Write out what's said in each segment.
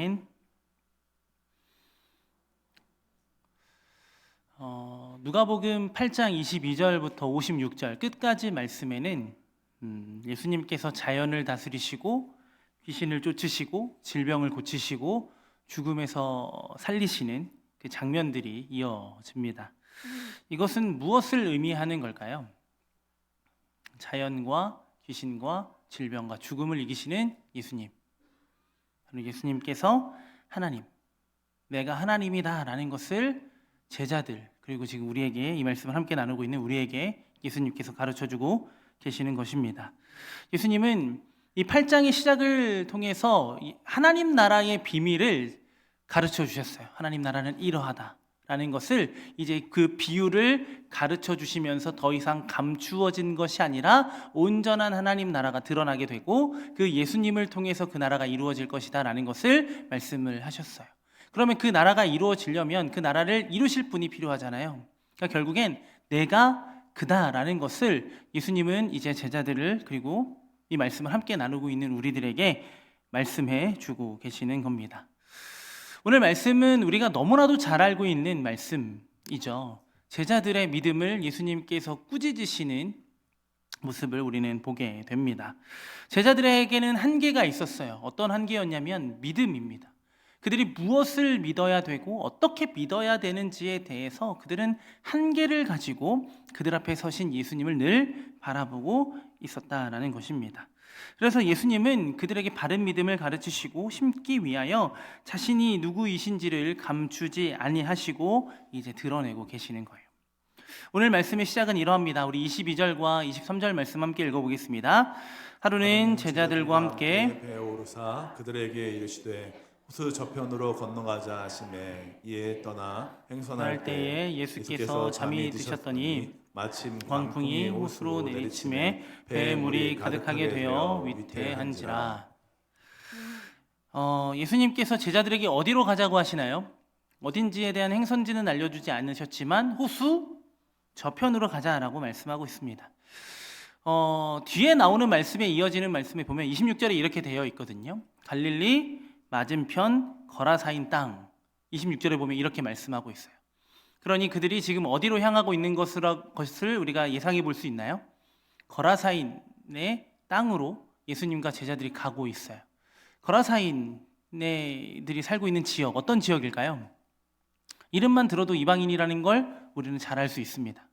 아멘. 누가복음 8장 22절부터 56절 끝까지 말씀에는 예수님께서 자연을 다스리시고 귀신을 쫓으시고 질병을 고치시고 죽음에서 살리시는 그 장면들이 이어집니다. 이것은 무엇을 의미하는 걸까요? 자연과 귀신과 질병과 죽음을 이기시는 예수님, 바로 예수님께서 하나님, 내가 하나님이다 라는 것을 제자들, 그리고 지금 우리에게 이 말씀을 함께 나누고 있는 우리에게 예수님께서 가르쳐주고 계시는 것입니다. 예수님은 이 8장의 시작을 통해서 하나님 나라의 비밀을 가르쳐 주셨어요. 하나님 나라는 이러하다 라는 것을 이제 그 비유를 가르쳐 주시면서 더 이상 감추어진 것이 아니라 온전한 하나님 나라가 드러나게 되고 그 예수님을 통해서 그 나라가 이루어질 것이다 라는 것을 말씀을 하셨어요. 그러면 그 나라가 이루어지려면 그 나라를 이루실 분이 필요하잖아요. 그러니까 결국엔 내가 그다라는 것을 예수님은 이제 제자들을 그리고 이 말씀을 함께 나누고 있는 우리들에게 말씀해 주고 계시는 겁니다. 오늘 말씀은 우리가 너무나도 잘 알고 있는 말씀이죠. 제자들의 믿음을 예수님께서 꾸짖으시는 모습을 우리는 보게 됩니다. 제자들에게는 한계가 있었어요. 어떤 한계였냐면 믿음입니다. 그들이 무엇을 믿어야 되고 어떻게 믿어야 되는지에 대해서 그들은 한계를 가지고 그들 앞에 서신 예수님을 늘 바라보고 있었다라는 것입니다. 그래서 예수님은 그들에게 바른 믿음을 가르치시고 심기 위하여 자신이 누구이신지를 감추지 아니하시고 이제 드러내고 계시는 거예요. 오늘 말씀의 시작은 이러합니다. 우리 22절과 23절 말씀 함께 읽어보겠습니다. 하루는 제자들과 함께 배에 오르사 그들에게 이르시되 호수 저편으로 건너가자 하시매 이에 떠나 행선할 때에 예수께서 잠이 드셨더니 마침 광풍이 호수로 내리침에 배에 물이 가득하게 되어 위태한지라. 예수님께서 제자들에게 어디로 가자고 하시나요? 어딘지에 대한 행선지는 알려주지 않으셨지만 호수 저편으로 가자라고 말씀하고 있습니다. 뒤에 나오는 말씀에 이어지는 말씀에 보면 26절에 이렇게 되어 있거든요. 갈릴리 맞은편 거라사인 땅, 26절에 보면 이렇게 말씀하고 있어요. 그러니 그들이 지금 어디로 향하고 있는 것을 우리가 예상해 볼 수 있나요? 거라사인의 땅으로 예수님과 제자들이 가고 있어요. 거라사인들이 살고 있는 지역, 어떤 지역일까요? 이름만 들어도 이방인이라는 걸 우리는 잘 알 수 있습니다.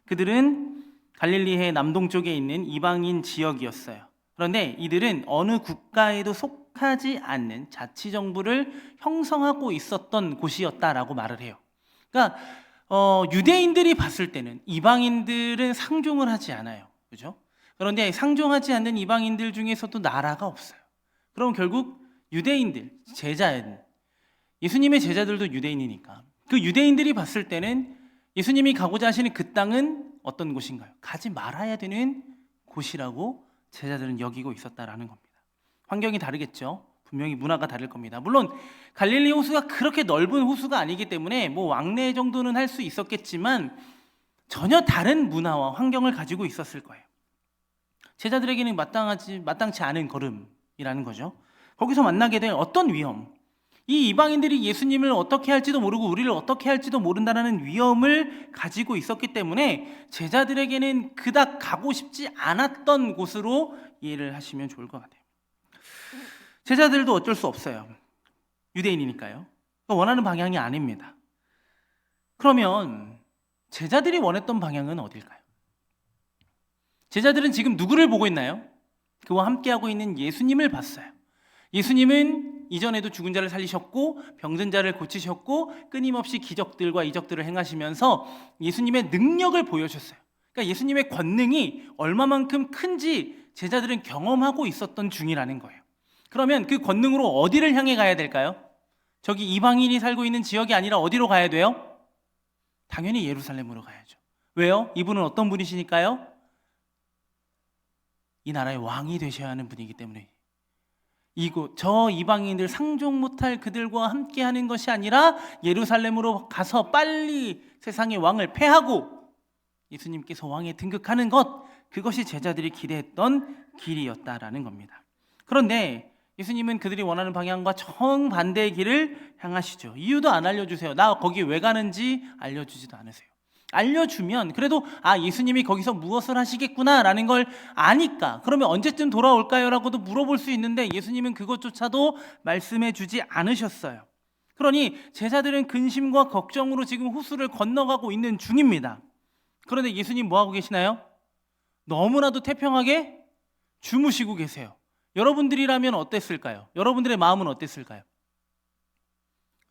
그들은 갈릴리해 남동쪽에 있는 이방인 지역이었어요. 그런데 이들은 어느 국가에도 속하지 않는 자치정부를 형성하고 있었던 곳이었다라고 말을 해요. 그러니까 유대인들이 봤을 때는 이방인들은 상종을 하지 않아요. 그죠? 그런데 상종하지 않는 이방인들 중에서도 나라가 없어요. 그럼 결국 유대인들, 예수님의 제자들도 유대인이니까 그 유대인들이 봤을 때는 예수님이 가고자 하시는 그 땅은 어떤 곳인가요? 가지 말아야 되는 곳이라고 제자들은 여기고 있었다라는 겁니다. 환경이 다르겠죠. 분명히 문화가 다를 겁니다. 물론 갈릴리 호수가 그렇게 넓은 호수가 아니기 때문에 뭐 왕래 정도는 할 수 있었겠지만 전혀 다른 문화와 환경을 가지고 있었을 거예요. 제자들에게는 마땅치 않은 걸음이라는 거죠. 거기서 만나게 될 어떤 위험, 이 이방인들이 예수님을 어떻게 할지도 모르고 우리를 어떻게 할지도 모른다는 위험을 가지고 있었기 때문에 제자들에게는 그닥 가고 싶지 않았던 곳으로 이해를 하시면 좋을 것 같아요. 제자들도 어쩔 수 없어요. 유대인이니까요. 원하는 방향이 아닙니다. 그러면 제자들이 원했던 방향은 어딜까요? 제자들은 지금 누구를 보고 있나요? 그와 함께하고 있는 예수님을 봤어요. 예수님은 이전에도 죽은 자를 살리셨고 병든 자를 고치셨고 끊임없이 기적들과 이적들을 행하시면서 예수님의 능력을 보여주셨어요. 그러니까 예수님의 권능이 얼마만큼 큰지 제자들은 경험하고 있었던 중이라는 거예요. 그러면 그 권능으로 어디를 향해 가야 될까요? 저기 이방인이 살고 있는 지역이 아니라 어디로 가야 돼요? 당연히 예루살렘으로 가야죠. 왜요? 이분은 어떤 분이시니까요? 이 나라의 왕이 되셔야 하는 분이기 때문에 저 이방인들 상종 못할 그들과 함께하는 것이 아니라 예루살렘으로 가서 빨리 세상의 왕을 패하고 예수님께서 왕에 등극하는 것, 그것이 제자들이 기대했던 길이었다라는 겁니다. 그런데 예수님은 그들이 원하는 방향과 정반대의 길을 향하시죠. 이유도 안 알려주세요. 나 거기 왜 가는지 알려주지도 않으세요. 알려주면 그래도 예수님이 거기서 무엇을 하시겠구나라는 걸 아니까 그러면 언제쯤 돌아올까요? 라고도 물어볼 수 있는데 예수님은 그것조차도 말씀해 주지 않으셨어요. 그러니 제자들은 근심과 걱정으로 지금 호수를 건너가고 있는 중입니다. 그런데 예수님 뭐 하고 계시나요? 너무나도 태평하게 주무시고 계세요. 여러분들이라면 어땠을까요? 여러분들의 마음은 어땠을까요?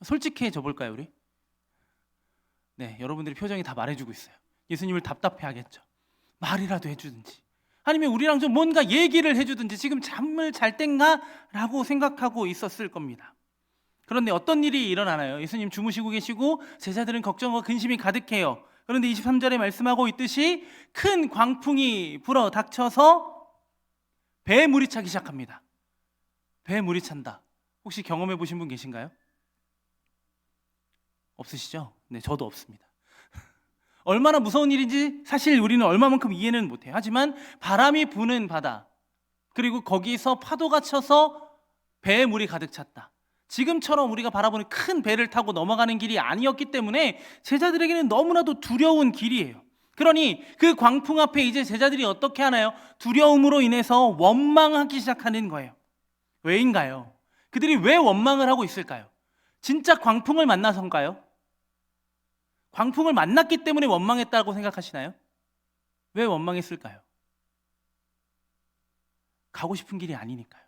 솔직해져 볼까요, 우리? 네, 여러분들의 표정이 다 말해주고 있어요. 예수님을 답답해 하겠죠. 말이라도 해주든지 아니면 우리랑 좀 뭔가 얘기를 해주든지 지금 잠을 잘 땐가? 라고 생각하고 있었을 겁니다. 그런데 어떤 일이 일어나나요? 예수님 주무시고 계시고 제자들은 걱정과 근심이 가득해요. 그런데 23절에 말씀하고 있듯이 큰 광풍이 불어 닥쳐서 배에 물이 차기 시작합니다. 배에 물이 찬다. 혹시 경험해 보신 분 계신가요? 없으시죠? 네, 저도 없습니다. 얼마나 무서운 일인지 사실 우리는 얼마만큼 이해는 못해요. 하지만 바람이 부는 바다, 그리고 거기서 파도가 쳐서 배에 물이 가득 찼다. 지금처럼 우리가 바라보는 큰 배를 타고 넘어가는 길이 아니었기 때문에 제자들에게는 너무나도 두려운 길이에요. 그러니 그 광풍 앞에 이제 제자들이 어떻게 하나요? 두려움으로 인해서 원망하기 시작하는 거예요. 왜인가요? 그들이 왜 원망을 하고 있을까요? 진짜 광풍을 만나서인가요? 광풍을 만났기 때문에 원망했다고 생각하시나요? 왜 원망했을까요? 가고 싶은 길이 아니니까요.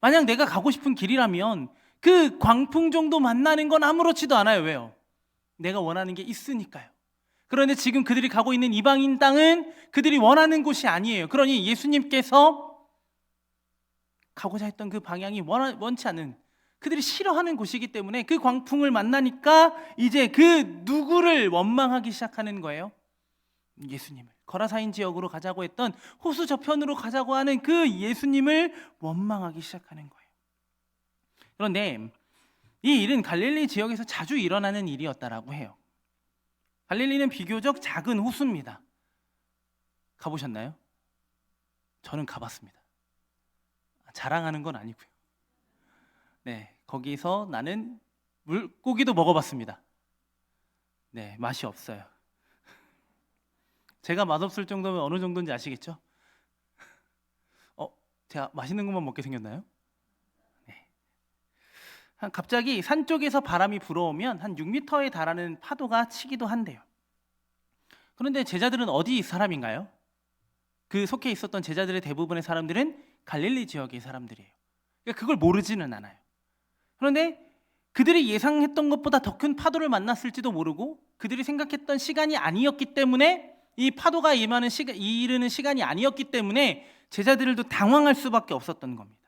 만약 내가 가고 싶은 길이라면 그 광풍 정도 만나는 건 아무렇지도 않아요. 왜요? 내가 원하는 게 있으니까요. 그런데 지금 그들이 가고 있는 이방인 땅은 그들이 원하는 곳이 아니에요. 그러니 예수님께서 가고자 했던 그 방향이 원치 않은, 그들이 싫어하는 곳이기 때문에 그 광풍을 만나니까 이제 그 누구를 원망하기 시작하는 거예요? 예수님을. 거라사인 지역으로 가자고 했던 호수 저편으로 가자고 하는 그 예수님을 원망하기 시작하는 거예요. 그런데 이 일은 갈릴리 지역에서 자주 일어나는 일이었다라고 해요. 갈릴리는 비교적 작은 호수입니다. 가보셨나요? 저는 가봤습니다. 자랑하는 건 아니고요. 네, 거기서 나는 물고기도 먹어봤습니다. 네, 맛이 없어요. 제가 맛없을 정도면 어느 정도인지 아시겠죠? 제가 맛있는 것만 먹게 생겼나요? 네. 갑자기 산 쪽에서 바람이 불어오면 한 6m에 달하는 파도가 치기도 한대요. 그런데 제자들은 어디 사람인가요? 그 속해 있었던 제자들의 대부분의 사람들은 갈릴리 지역의 사람들이에요. 그러니까 그걸 모르지는 않아요. 그런데 그들이 예상했던 것보다 더 큰 파도를 만났을지도 모르고 그들이 생각했던 시간이 아니었기 때문에 이 파도가 이르는 시간이 아니었기 때문에 제자들도 당황할 수밖에 없었던 겁니다.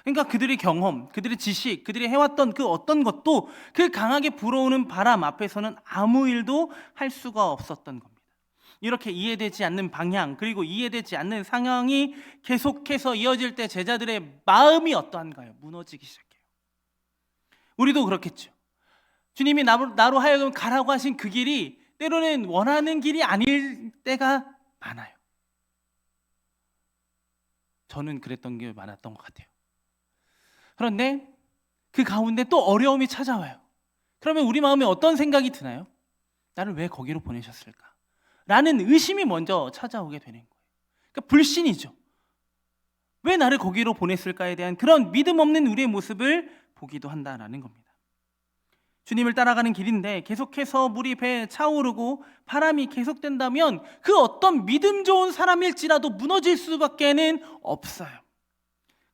그러니까 그들의 경험, 그들의 지식, 그들이 해왔던 그 어떤 것도 그 강하게 불어오는 바람 앞에서는 아무 일도 할 수가 없었던 겁니다. 이렇게 이해되지 않는 방향, 그리고 이해되지 않는 상황이 계속해서 이어질 때 제자들의 마음이 어떠한가요? 무너지기 시작해요. 우리도 그렇겠죠. 주님이 나로 하여금 가라고 하신 그 길이 때로는 원하는 길이 아닐 때가 많아요. 저는 그랬던 게 많았던 것 같아요. 그런데 그 가운데 또 어려움이 찾아와요. 그러면 우리 마음에 어떤 생각이 드나요? 나를 왜 거기로 보내셨을까? 라는 의심이 먼저 찾아오게 되는 거예요. 그러니까 불신이죠. 왜 나를 거기로 보냈을까에 대한 그런 믿음 없는 우리의 모습을 보기도 한다라는 겁니다. 주님을 따라가는 길인데 계속해서 물이 배에 차오르고 바람이 계속된다면 그 어떤 믿음 좋은 사람일지라도 무너질 수밖에는 없어요.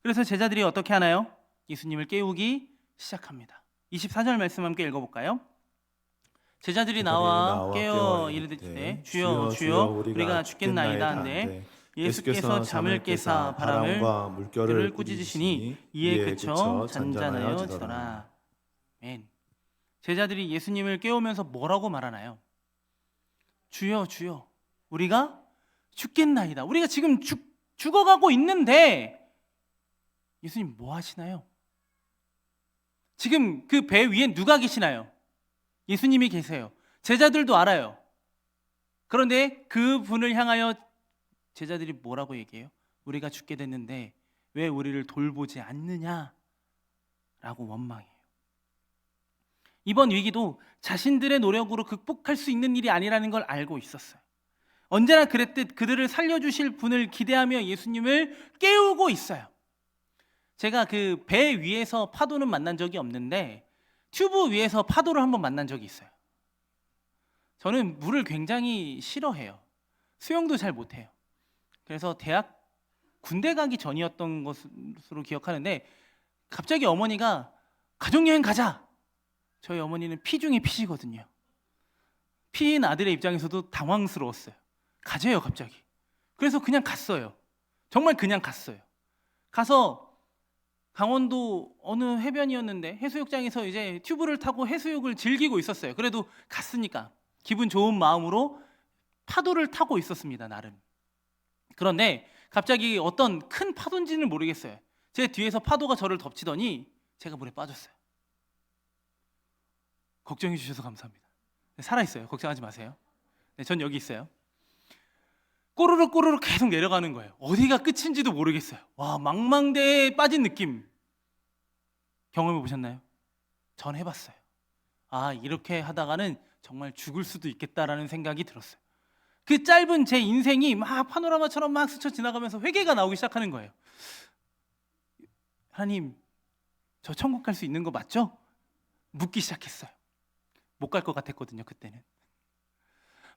그래서 제자들이 어떻게 하나요? 예수님을 깨우기 시작합니다. 24절 말씀 함께 읽어볼까요? 제자들이 나와 깨어 이르되 주여 주여 우리가 죽겠나이다 한데 예수께서 잠을 깨사 바람과 물결을 꾸짖으시니 이에 그쳐 잔잔하여지더라. 아멘. 제자들이 예수님을 깨우면서 뭐라고 말하나요? 주여 주여 우리가 죽겠나이다. 우리가 지금 죽어가고 있는데 예수님 뭐 하시나요? 지금 그 배 위에 누가 계시나요? 예수님이 계세요. 제자들도 알아요. 그런데 그 분을 향하여 제자들이 뭐라고 얘기해요? 우리가 죽게 됐는데 왜 우리를 돌보지 않느냐라고 원망해요. 이번 위기도 자신들의 노력으로 극복할 수 있는 일이 아니라는 걸 알고 있었어요. 언제나 그랬듯 그들을 살려주실 분을 기대하며 예수님을 깨우고 있어요. 제가 그 배 위에서 파도는 만난 적이 없는데 튜브 위에서 파도를 한번 만난 적이 있어요. 저는 물을 굉장히 싫어해요. 수영도 잘 못해요. 그래서 군대 가기 전이었던 것으로 기억하는데 갑자기 어머니가 가족여행 가자. 저희 어머니는 피 중에 피시거든요. 피인 아들의 입장에서도 당황스러웠어요. 가재요 갑자기. 그래서 그냥 갔어요. 정말 그냥 갔어요. 가서 강원도 어느 해변이었는데 해수욕장에서 이제 튜브를 타고 해수욕을 즐기고 있었어요. 그래도 갔으니까 기분 좋은 마음으로 파도를 타고 있었습니다, 나름. 그런데 갑자기 어떤 큰 파도인지는 모르겠어요. 제 뒤에서 파도가 저를 덮치더니 제가 물에 빠졌어요. 걱정해 주셔서 감사합니다. 네, 살아있어요. 걱정하지 마세요. 네, 전 여기 있어요. 꼬르륵 꼬르륵 계속 내려가는 거예요. 어디가 끝인지도 모르겠어요. 와, 망망대해에 빠진 느낌. 경험해 보셨나요? 전 해봤어요. 아, 이렇게 하다가는 정말 죽을 수도 있겠다라는 생각이 들었어요. 그 짧은 제 인생이 막 파노라마처럼 막 스쳐 지나가면서 회개가 나오기 시작하는 거예요. 하나님, 저 천국 갈 수 있는 거 맞죠? 묻기 시작했어요. 못 갈 것 같았거든요, 그때는.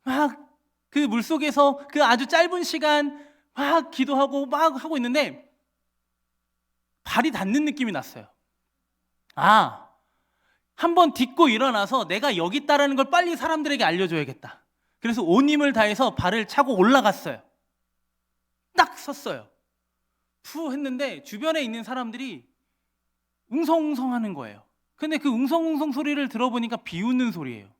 막 그 물속에서 그 아주 짧은 시간 막 기도하고 막 하고 있는데 발이 닿는 느낌이 났어요. 아, 한번 딛고 일어나서 내가 여기 있다라는 걸 빨리 사람들에게 알려줘야겠다. 그래서 온 힘을 다해서 발을 차고 올라갔어요. 딱 섰어요. 푸 했는데 주변에 있는 사람들이 웅성웅성 하는 거예요. 근데 그 웅성웅성 소리를 들어보니까 비웃는 소리예요.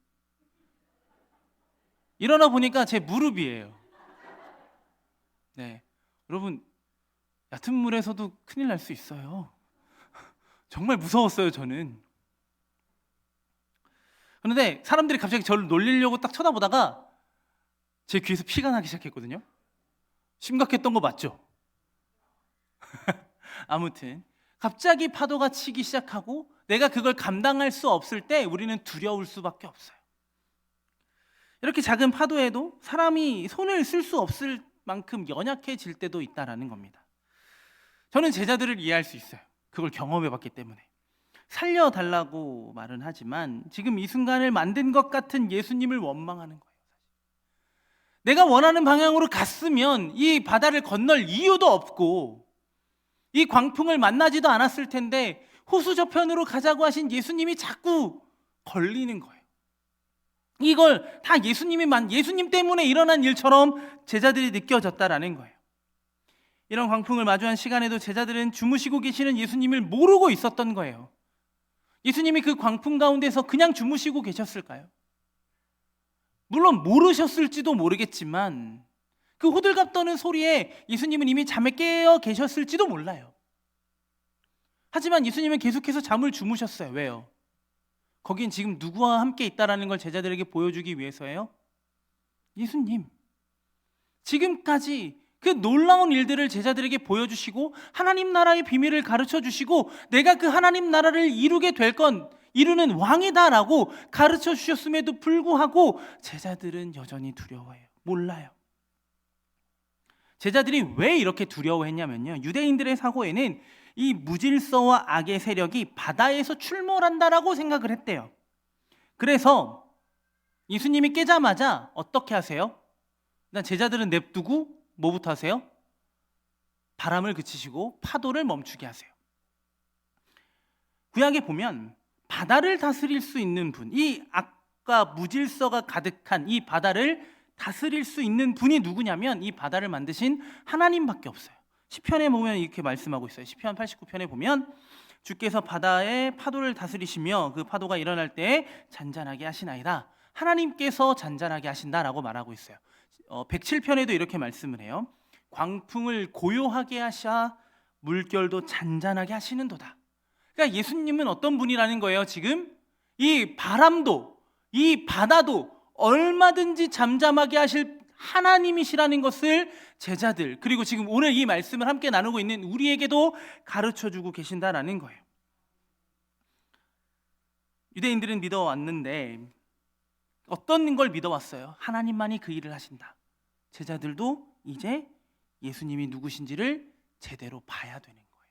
일어나 보니까 제 무릎이에요. 네, 여러분, 얕은 물에서도 큰일 날 수 있어요. 정말 무서웠어요, 저는. 그런데 사람들이 갑자기 저를 놀리려고 딱 쳐다보다가 제 귀에서 피가 나기 시작했거든요. 심각했던 거 맞죠? 아무튼 갑자기 파도가 치기 시작하고 내가 그걸 감당할 수 없을 때 우리는 두려울 수밖에 없어요. 이렇게 작은 파도에도 사람이 손을 쓸 수 없을 만큼 연약해질 때도 있다라는 겁니다. 저는 제자들을 이해할 수 있어요. 그걸 경험해봤기 때문에. 살려달라고 말은 하지만 지금 이 순간을 만든 것 같은 예수님을 원망하는 거예요. 내가 원하는 방향으로 갔으면 이 바다를 건널 이유도 없고 이 광풍을 만나지도 않았을 텐데 호수 저편으로 가자고 하신 예수님이 자꾸 걸리는 거예요. 이걸 다 예수님 때문에 일어난 일처럼 제자들이 느껴졌다라는 거예요. 이런 광풍을 마주한 시간에도 제자들은 주무시고 계시는 예수님을 모르고 있었던 거예요. 예수님이 그 광풍 가운데서 그냥 주무시고 계셨을까요? 물론 모르셨을지도 모르겠지만 그 호들갑 떠는 소리에 예수님은 이미 잠에 깨어 계셨을지도 몰라요. 하지만 예수님은 계속해서 잠을 주무셨어요. 왜요? 거긴 지금 누구와 함께 있다라는 걸 제자들에게 보여주기 위해서예요. 예수님, 지금까지 그 놀라운 일들을 제자들에게 보여주시고 하나님 나라의 비밀을 가르쳐 주시고 내가 그 하나님 나라를 이루는 왕이다라고 가르쳐 주셨음에도 불구하고 제자들은 여전히 두려워해요. 몰라요. 제자들이 왜 이렇게 두려워했냐면요, 유대인들의 사고에는 이 무질서와 악의 세력이 바다에서 출몰한다라고 생각을 했대요. 그래서 예수님이 깨자마자 어떻게 하세요? 일단 제자들은 냅두고 뭐부터 하세요? 바람을 그치시고 파도를 멈추게 하세요. 구약에 보면 바다를 다스릴 수 있는 분, 이 악과 무질서가 가득한 이 바다를 다스릴 수 있는 분이 누구냐면 이 바다를 만드신 하나님밖에 없어요. 시편에 보면 이렇게 말씀하고 있어요. 시편 89편에 보면 주께서 바다의 파도를 다스리시며 그 파도가 일어날 때 잔잔하게 하시나이다. 하나님께서 잔잔하게 하신다라고 말하고 있어요. 107편에도 이렇게 말씀을 해요. 광풍을 고요하게 하사 물결도 잔잔하게 하시는도다. 그러니까 예수님은 어떤 분이라는 거예요. 지금 이 바람도 이 바다도 얼마든지 잠잠하게 하나님이시라는 것을 제자들, 그리고 지금 오늘 이 말씀을 함께 나누고 있는 우리에게도 가르쳐주고 계신다라는 거예요. 유대인들은 믿어왔는데 어떤 걸 믿어왔어요? 하나님만이 그 일을 하신다. 제자들도 이제 예수님이 누구신지를 제대로 봐야 되는 거예요.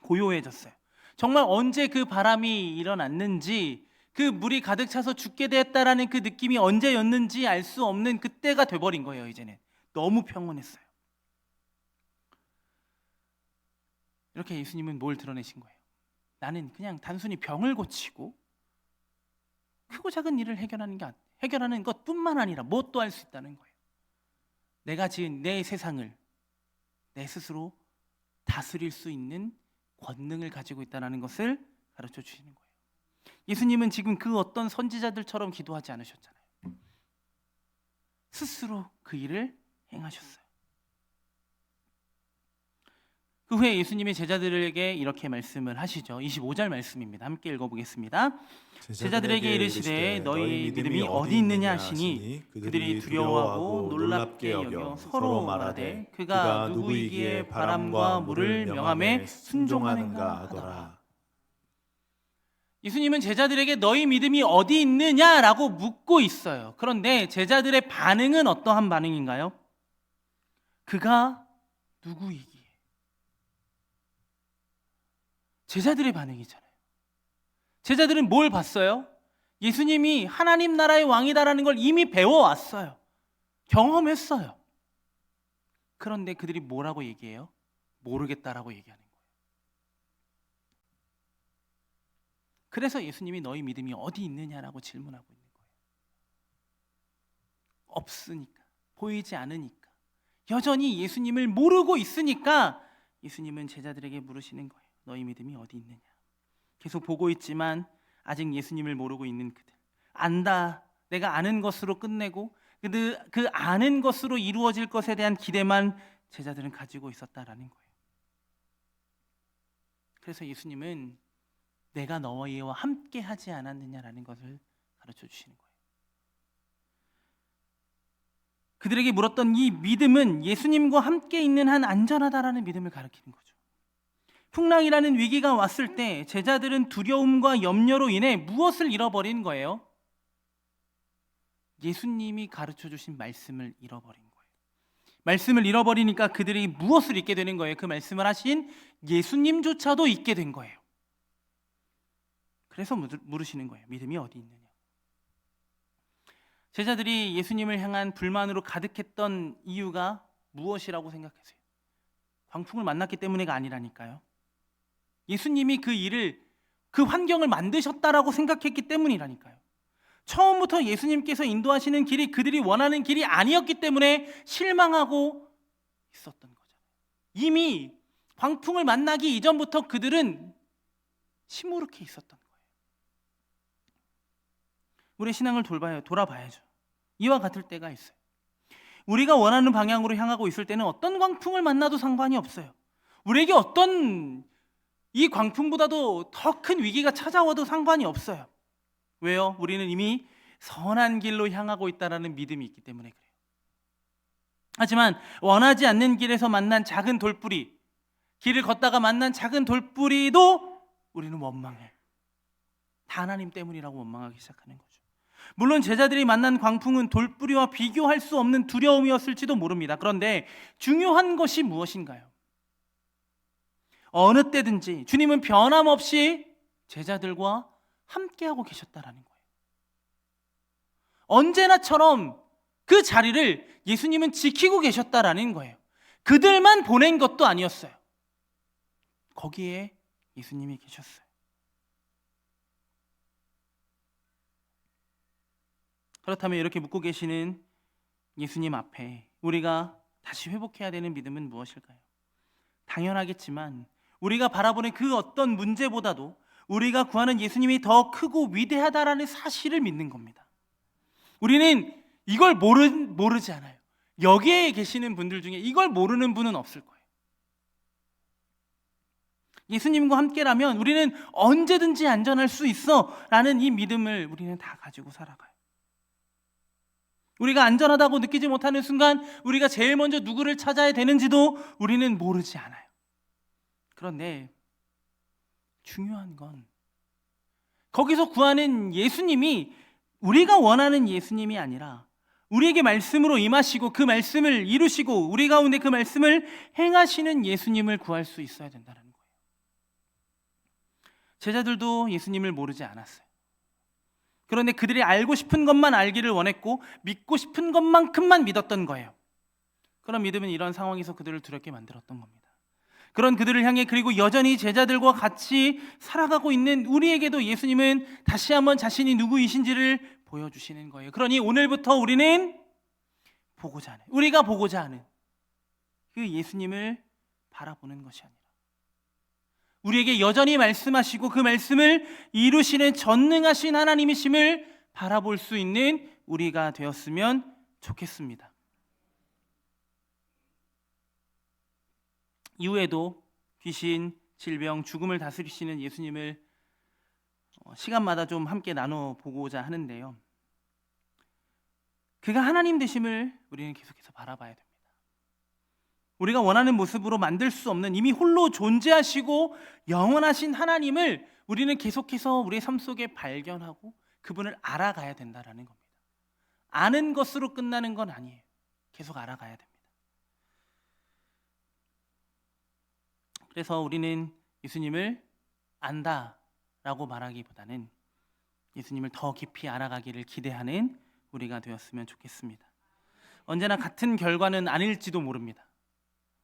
고요해졌어요. 정말 언제 그 바람이 일어났는지, 그 물이 가득 차서 죽게 되었다라는 그 느낌이 언제였는지 알 수 없는 그때가 돼버린 거예요. 이제는 너무 평온했어요. 이렇게 예수님은 뭘 드러내신 거예요? 나는 그냥 단순히 병을 고치고 크고 작은 일을 해결하는 것뿐만 아니라 무엇도 할 수 있다는 거예요. 내가 지은 내 세상을 내 스스로 다스릴 수 있는 권능을 가지고 있다는 것을 가르쳐 주시는 거예요. 예수님은 지금 그 어떤 선지자들처럼 기도하지 않으셨잖아요. 스스로 그 일을 행하셨어요. 그 후에 예수님이 제자들에게 이렇게 말씀을 하시죠. 25절 말씀입니다. 함께 읽어보겠습니다. 제자들에게 이르시되 너희 믿음이 어디 있느냐 하시니 그들이 두려워하고 놀랍게 여겨 서로 말하되 그가 누구이기에 바람과 물을 명함에 순종하는가 하더라. 예수님은 제자들에게 너희 믿음이 어디 있느냐라고 묻고 있어요. 그런데 제자들의 반응은 어떠한 반응인가요? 그가 누구이기에. 제자들의 반응이잖아요. 제자들은 뭘 봤어요? 예수님이 하나님 나라의 왕이다라는 걸 이미 배워왔어요. 경험했어요. 그런데 그들이 뭐라고 얘기해요? 모르겠다라고 얘기하는 거예요. 그래서 예수님이 너희 믿음이 어디 있느냐라고 질문하고 있는 거예요. 없으니까, 보이지 않으니까, 여전히 예수님을 모르고 있으니까 예수님은 제자들에게 물으시는 거예요. 너희 믿음이 어디 있느냐. 계속 보고 있지만 아직 예수님을 모르고 있는 그들, 안다, 내가 아는 것으로 끝내고 그 아는 것으로 이루어질 것에 대한 기대만 제자들은 가지고 있었다라는 거예요. 그래서 예수님은 내가 너희와 함께 하지 않았느냐라는 것을 가르쳐 주시는 거예요. 그들에게 물었던 이 믿음은 예수님과 함께 있는 한 안전하다라는 믿음을 가리키는 거죠. 풍랑이라는 위기가 왔을 때 제자들은 두려움과 염려로 인해 무엇을 잃어버린 거예요? 예수님이 가르쳐 주신 말씀을 잃어버린 거예요. 말씀을 잃어버리니까 그들이 무엇을 잊게 되는 거예요? 그 말씀을 하신 예수님조차도 잊게 된 거예요. 그래서 물으시는 거예요. 믿음이 어디 있느냐. 제자들이 예수님을 향한 불만으로 가득했던 이유가 무엇이라고 생각하세요? 광풍을 만났기 때문에가 아니라니까요. 예수님이 그 환경을 만드셨다라고 생각했기 때문이라니까요. 처음부터 예수님께서 인도하시는 길이 그들이 원하는 길이 아니었기 때문에 실망하고 있었던 거잖아요. 이미 광풍을 만나기 이전부터 그들은 시무룩해 있었던 거예요. 우리의 신앙을 돌아봐야죠. 이와 같을 때가 있어요. 우리가 원하는 방향으로 향하고 있을 때는 어떤 광풍을 만나도 상관이 없어요. 우리에게 어떤 이 광풍보다도 더 큰 위기가 찾아와도 상관이 없어요. 왜요? 우리는 이미 선한 길로 향하고 있다는 믿음이 있기 때문에 그래요. 하지만 원하지 않는 길에서 만난 작은 돌뿌리, 길을 걷다가 만난 작은 돌뿌리도 우리는 원망해. 다 하나님 때문이라고 원망하기 시작하는 거죠. 물론 제자들이 만난 광풍은 돌뿌리와 비교할 수 없는 두려움이었을지도 모릅니다. 그런데 중요한 것이 무엇인가요? 어느 때든지 주님은 변함없이 제자들과 함께하고 계셨다라는 거예요. 언제나처럼 그 자리를 예수님은 지키고 계셨다라는 거예요. 그들만 보낸 것도 아니었어요. 거기에 예수님이 계셨어요. 그렇다면 이렇게 묻고 계시는 예수님 앞에 우리가 다시 회복해야 되는 믿음은 무엇일까요? 당연하겠지만 우리가 바라보는 그 어떤 문제보다도 우리가 구하는 예수님이 더 크고 위대하다라는 사실을 믿는 겁니다. 우리는 이걸 모르지 않아요. 여기에 계시는 분들 중에 이걸 모르는 분은 없을 거예요. 예수님과 함께라면 우리는 언제든지 안전할 수 있어 라는 이 믿음을 우리는 다 가지고 살아가요. 우리가 안전하다고 느끼지 못하는 순간 우리가 제일 먼저 누구를 찾아야 되는지도 우리는 모르지 않아요. 그런데 중요한 건 거기서 구하는 예수님이 우리가 원하는 예수님이 아니라 우리에게 말씀으로 임하시고 그 말씀을 이루시고 우리 가운데 그 말씀을 행하시는 예수님을 구할 수 있어야 된다는 거예요. 제자들도 예수님을 모르지 않았어요. 그런데 그들이 알고 싶은 것만 알기를 원했고 믿고 싶은 것만큼만 믿었던 거예요. 그런 믿음은 이런 상황에서 그들을 두렵게 만들었던 겁니다. 그런 그들을 향해 그리고 여전히 제자들과 같이 살아가고 있는 우리에게도 예수님은 다시 한번 자신이 누구이신지를 보여주시는 거예요. 그러니 오늘부터 우리는 우리가 보고자 하는 그 예수님을 바라보는 것이 아니라 우리에게 여전히 말씀하시고 그 말씀을 이루시는 전능하신 하나님이심을 바라볼 수 있는 우리가 되었으면 좋겠습니다. 이후에도 귀신, 질병, 죽음을 다스리시는 예수님을 시간마다 좀 함께 나눠보고자 하는데요. 그가 하나님 되심을 우리는 계속해서 바라봐야 됩니다. 우리가 원하는 모습으로 만들 수 없는 이미 홀로 존재하시고 영원하신 하나님을 우리는 계속해서 우리의 삶 속에 발견하고 그분을 알아가야 된다는 겁니다. 아는 것으로 끝나는 건 아니에요. 계속 알아가야 됩니다. 그래서 우리는 예수님을 안다라고 말하기보다는 예수님을 더 깊이 알아가기를 기대하는 우리가 되었으면 좋겠습니다. 언제나 같은 결과는 아닐지도 모릅니다.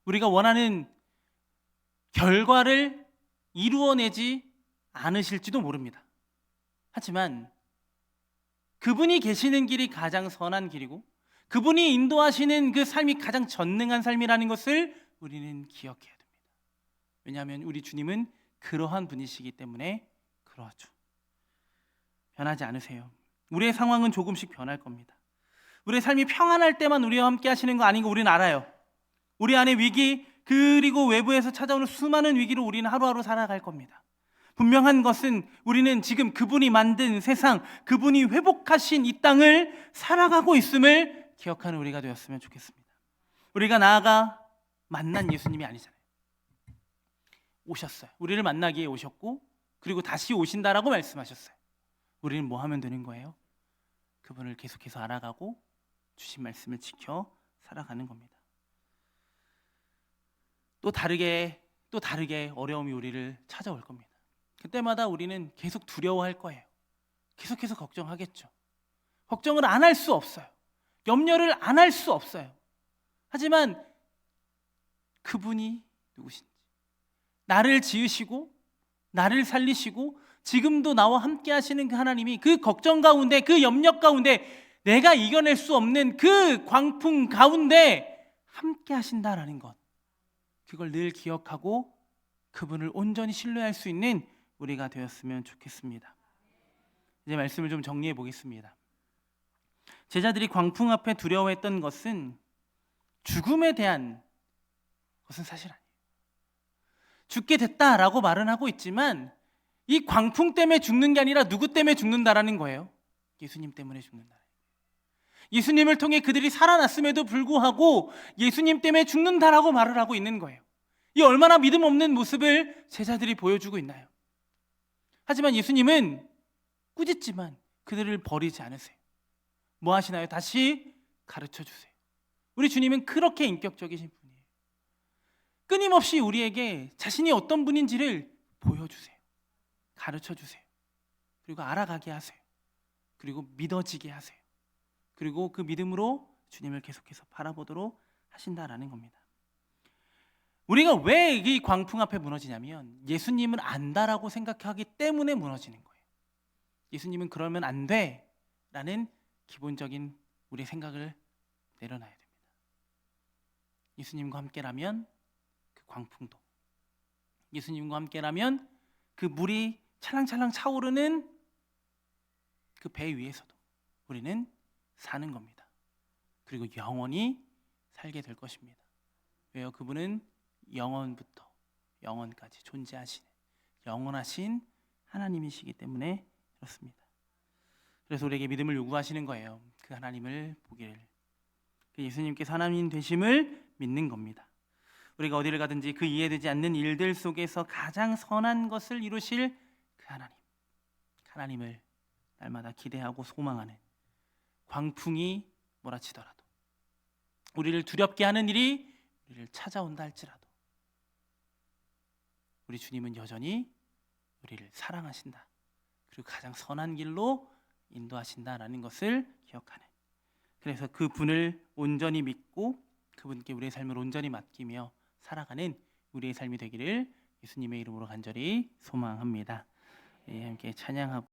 우리가 원하는 결과를 이루어내지 않으실지도 모릅니다. 하지만 그분이 계시는 길이 가장 선한 길이고 그분이 인도하시는 그 삶이 가장 전능한 삶이라는 것을 우리는 기억해야 됩니다. 왜냐하면 우리 주님은 그러한 분이시기 때문에 그러하죠. 변하지 않으세요. 우리의 상황은 조금씩 변할 겁니다. 우리의 삶이 평안할 때만 우리와 함께 하시는 거 아닌 거 우리는 알아요. 우리 안에 위기 그리고 외부에서 찾아오는 수많은 위기로 우리는 하루하루 살아갈 겁니다. 분명한 것은 우리는 지금 그분이 만든 세상, 그분이 회복하신 이 땅을 살아가고 있음을 기억하는 우리가 되었으면 좋겠습니다. 우리가 나아가 만난 예수님이 아니잖아요. 오셨어요. 우리를 만나기에 오셨고 그리고 다시 오신다라고 말씀하셨어요. 우리는 뭐 하면 되는 거예요? 그분을 계속해서 알아가고 주신 말씀을 지켜 살아가는 겁니다. 또 다르게 어려움이 우리를 찾아올 겁니다. 그때마다 우리는 계속 두려워할 거예요. 계속해서 걱정하겠죠. 걱정을 안 할 수 없어요. 염려를 안 할 수 없어요. 하지만 그분이 누구신지, 나를 지으시고 나를 살리시고 지금도 나와 함께 하시는 그 하나님이 그 걱정 가운데, 그 염려 가운데, 내가 이겨낼 수 없는 그 광풍 가운데 함께 하신다라는 것, 그걸 늘 기억하고 그분을 온전히 신뢰할 수 있는 우리가 되었으면 좋겠습니다. 이제 말씀을 좀 정리해 보겠습니다. 제자들이 광풍 앞에 두려워했던 것은 죽음에 대한 것은 사실 아니에요. 죽게 됐다라고 말은 하고 있지만 이 광풍 때문에 죽는 게 아니라 누구 때문에 죽는다라는 거예요. 예수님 때문에 죽는다. 예수님을 통해 그들이 살아났음에도 불구하고 예수님 때문에 죽는다라고 말을 하고 있는 거예요. 이 얼마나 믿음 없는 모습을 제자들이 보여주고 있나요? 하지만 예수님은 꾸짖지만 그들을 버리지 않으세요. 뭐 하시나요? 다시 가르쳐 주세요. 우리 주님은 그렇게 인격적이신 분이에요. 끊임없이 우리에게 자신이 어떤 분인지를 보여주세요. 가르쳐 주세요. 그리고 알아가게 하세요. 그리고 믿어지게 하세요. 그리고 그 믿음으로 주님을 계속해서 바라보도록 하신다라는 겁니다. 우리가 왜 이 광풍 앞에 무너지냐면 예수님을 안다라고 생각하기 때문에 무너지는 거예요. 예수님은 그러면 안 돼라는 기본적인 우리의 생각을 내려놔야 됩니다. 예수님과 함께라면 그 광풍도, 예수님과 함께라면 그 물이 찰랑찰랑 차오르는 그 배 위에서도 우리는 사는 겁니다. 그리고 영원히 살게 될 것입니다. 왜요? 그분은 영원부터 영원까지 존재하시는 영원하신 하나님이시기 때문에 그렇습니다. 그래서 우리에게 믿음을 요구하시는 거예요. 그 하나님을 보기를. 그 예수님께서 하나님 되심을 믿는 겁니다. 우리가 어디를 가든지 그 이해되지 않는 일들 속에서 가장 선한 것을 이루실 그 하나님을 날마다 기대하고 소망하는, 광풍이 몰아치더라도, 우리를 두렵게 하는 일이 우리를 찾아온다 할지라도 우리 주님은 여전히 우리를 사랑하신다. 그리고 가장 선한 길로 인도하신다라는 것을 기억하는, 그래서 그분을 온전히 믿고 그분께 우리의 삶을 온전히 맡기며 살아가는 우리의 삶이 되기를 예수님의 이름으로 간절히 소망합니다. 함께 찬양하고